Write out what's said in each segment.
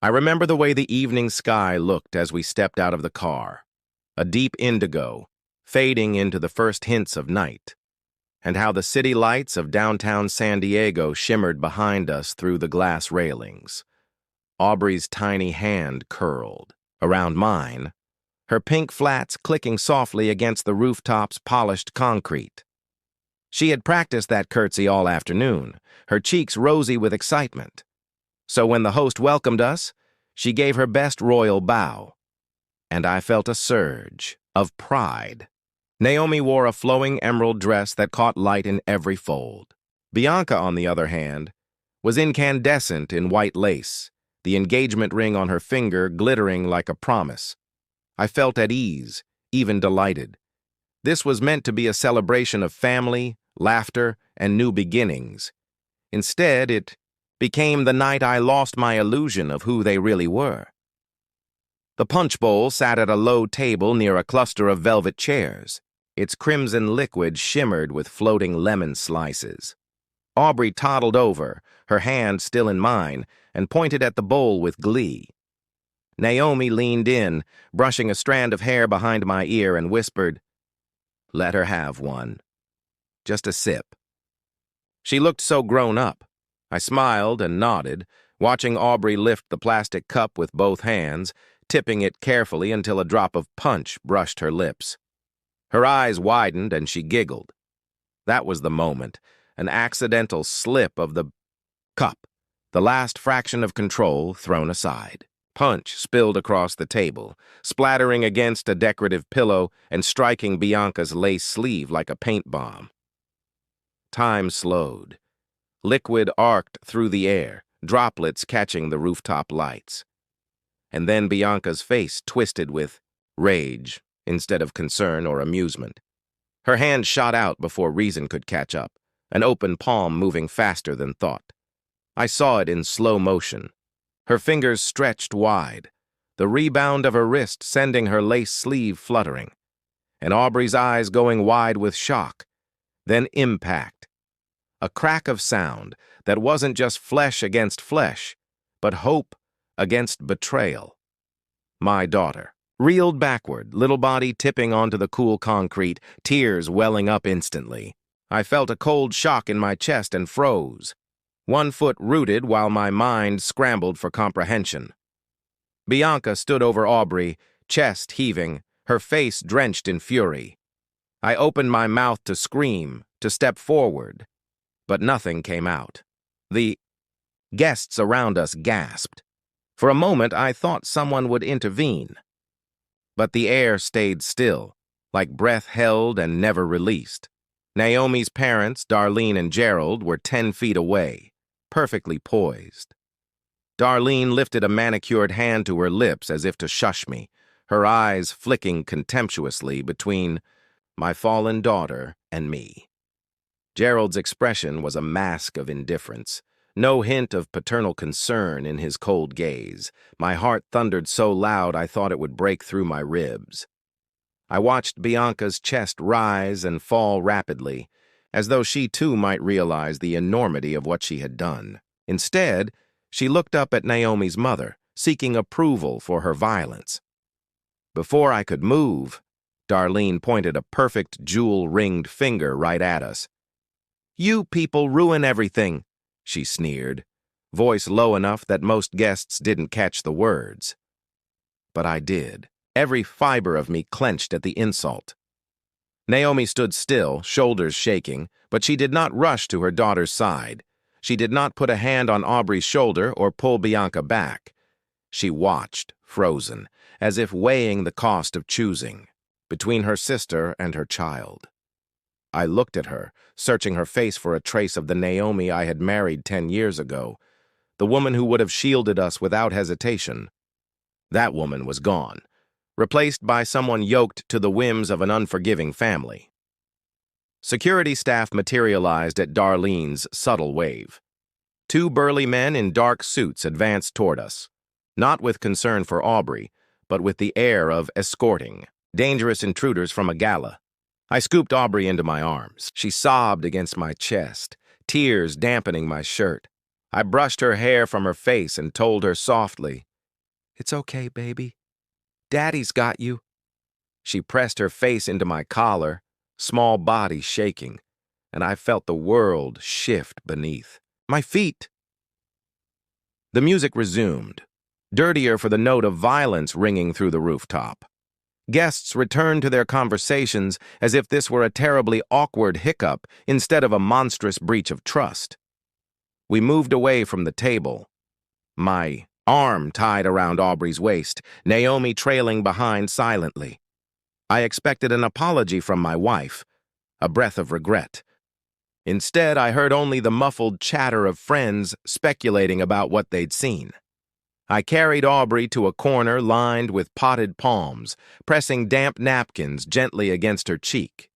I remember the way the evening sky looked as we stepped out of the car, a deep indigo, fading into the first hints of night, and how the city lights of downtown San Diego shimmered behind us through the glass railings. Aubrey's tiny hand curled around mine, her pink flats clicking softly against the rooftop's polished concrete. She had practiced that curtsy all afternoon, her cheeks rosy with excitement. So when the host welcomed us, she gave her best royal bow, and I felt a surge of pride. Naomi wore a flowing emerald dress that caught light in every fold. Bianca, on the other hand, was incandescent in white lace, the engagement ring on her finger glittering like a promise. I felt at ease, even delighted. This was meant to be a celebration of family, laughter, and new beginnings. Instead, it became the night I lost my illusion of who they really were. The punch bowl sat at a low table near a cluster of velvet chairs. Its crimson liquid shimmered with floating lemon slices. Aubrey toddled over, her hand still in mine, and pointed at the bowl with glee. Naomi leaned in, brushing a strand of hair behind my ear, and whispered, "Let her have one. Just a sip." She looked so grown up. I smiled and nodded, watching Aubrey lift the plastic cup with both hands, tipping it carefully until a drop of punch brushed her lips. Her eyes widened and she giggled. That was the moment, an accidental slip of the cup, the last fraction of control thrown aside. Punch spilled across the table, splattering against a decorative pillow and striking Bianca's lace sleeve like a paint bomb. Time slowed. Liquid arced through the air, droplets catching the rooftop lights. And then Bianca's face twisted with rage instead of concern or amusement. Her hand shot out before reason could catch up, an open palm moving faster than thought. I saw it in slow motion. Her fingers stretched wide, the rebound of her wrist sending her lace sleeve fluttering, and Aubrey's eyes going wide with shock, then impact. A crack of sound that wasn't just flesh against flesh, but hope against betrayal. My daughter reeled backward, little body tipping onto the cool concrete, tears welling up instantly. I felt a cold shock in my chest and froze, one foot rooted while my mind scrambled for comprehension. Bianca stood over Aubrey, chest heaving, her face drenched in fury. I opened my mouth to scream, to step forward, but nothing came out. The guests around us gasped. For a moment, I thought someone would intervene. But the air stayed still, like breath held and never released. Naomi's parents, Darlene and Gerald, were 10 feet away, perfectly poised. Darlene lifted a manicured hand to her lips as if to shush me, her eyes flicking contemptuously between my fallen daughter and me. Gerald's expression was a mask of indifference, no hint of paternal concern in his cold gaze. My heart thundered so loud I thought it would break through my ribs. I watched Bianca's chest rise and fall rapidly, as though she too might realize the enormity of what she had done. Instead, she looked up at Naomi's mother, seeking approval for her violence. Before I could move, Darlene pointed a perfect jewel-ringed finger right at us. "You people ruin everything," she sneered, voice low enough that most guests didn't catch the words. But I did. Every fiber of me clenched at the insult. Naomi stood still, shoulders shaking, but she did not rush to her daughter's side. She did not put a hand on Aubrey's shoulder or pull Bianca back. She watched, frozen, as if weighing the cost of choosing between her sister and her child. I looked at her, searching her face for a trace of the Naomi I had married 10 years ago, the woman who would have shielded us without hesitation. That woman was gone, replaced by someone yoked to the whims of an unforgiving family. Security staff materialized at Darlene's subtle wave. 2 burly men in dark suits advanced toward us, not with concern for Aubrey, but with the air of escorting dangerous intruders from a gala. I scooped Aubrey into my arms. She sobbed against my chest, tears dampening my shirt. I brushed her hair from her face and told her softly, It's okay, baby. Daddy's got you. She pressed her face into my collar, small body shaking, and I felt the world shift beneath. My feet! The music resumed, dirtier for the note of violence ringing through the rooftop. Guests returned to their conversations as if this were a terribly awkward hiccup instead of a monstrous breach of trust. We moved away from the table, my arm tied around Aubrey's waist, Naomi trailing behind silently. I expected an apology from my wife, a breath of regret. Instead, I heard only the muffled chatter of friends speculating about what they'd seen. I carried Aubrey to a corner lined with potted palms, pressing damp napkins gently against her cheek.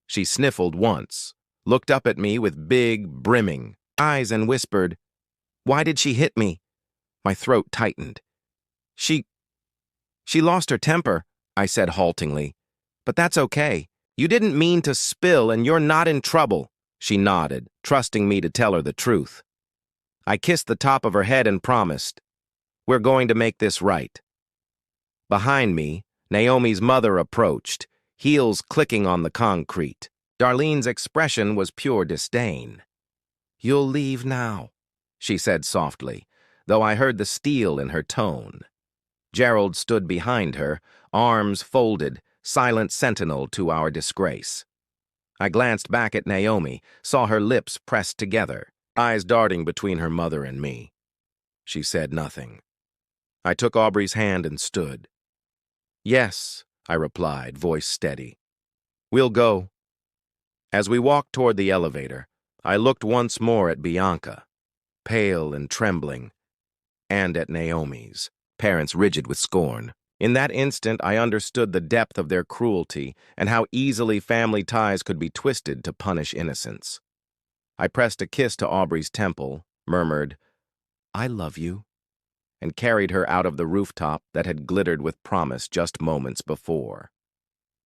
She sniffled once, looked up at me with big, brimming eyes and whispered, "Why did she hit me?" My throat tightened. She lost her temper," I said haltingly. "But that's okay. You didn't mean to spill and you're not in trouble." She nodded, trusting me to tell her the truth. I kissed the top of her head and promised, "We're going to make this right." Behind me, Naomi's mother approached, heels clicking on the concrete. Darlene's expression was pure disdain. "You'll leave now," she said softly, though I heard the steel in her tone. Gerald stood behind her, arms folded, silent sentinel to our disgrace. I glanced back at Naomi, saw her lips pressed together, eyes darting between her mother and me. She said nothing. I took Aubrey's hand and stood. "Yes," I replied, voice steady. "We'll go." As we walked toward the elevator, I looked once more at Bianca, pale and trembling, and at Naomi's parents rigid with scorn. In that instant, I understood the depth of their cruelty and how easily family ties could be twisted to punish innocence. I pressed a kiss to Aubrey's temple, murmured, "I love you," and carried her out of the rooftop that had glittered with promise just moments before.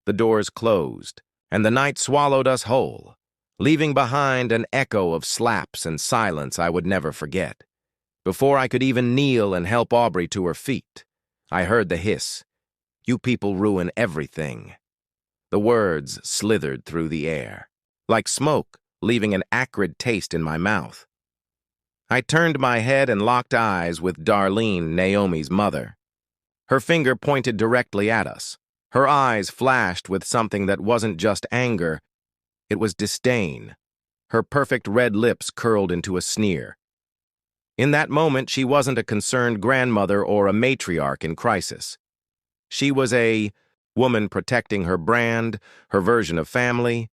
The doors closed, and the night swallowed us whole, leaving behind an echo of slaps and silence I would never forget. Before I could even kneel and help Aubrey to her feet, I heard the hiss, "You people ruin everything." The words slithered through the air, like smoke, leaving an acrid taste in my mouth. I turned my head and locked eyes with Darlene, Naomi's mother. Her finger pointed directly at us. Her eyes flashed with something that wasn't just anger, it was disdain. Her perfect red lips curled into a sneer. In that moment, she wasn't a concerned grandmother or a matriarch in crisis. She was a woman protecting her brand, her version of family,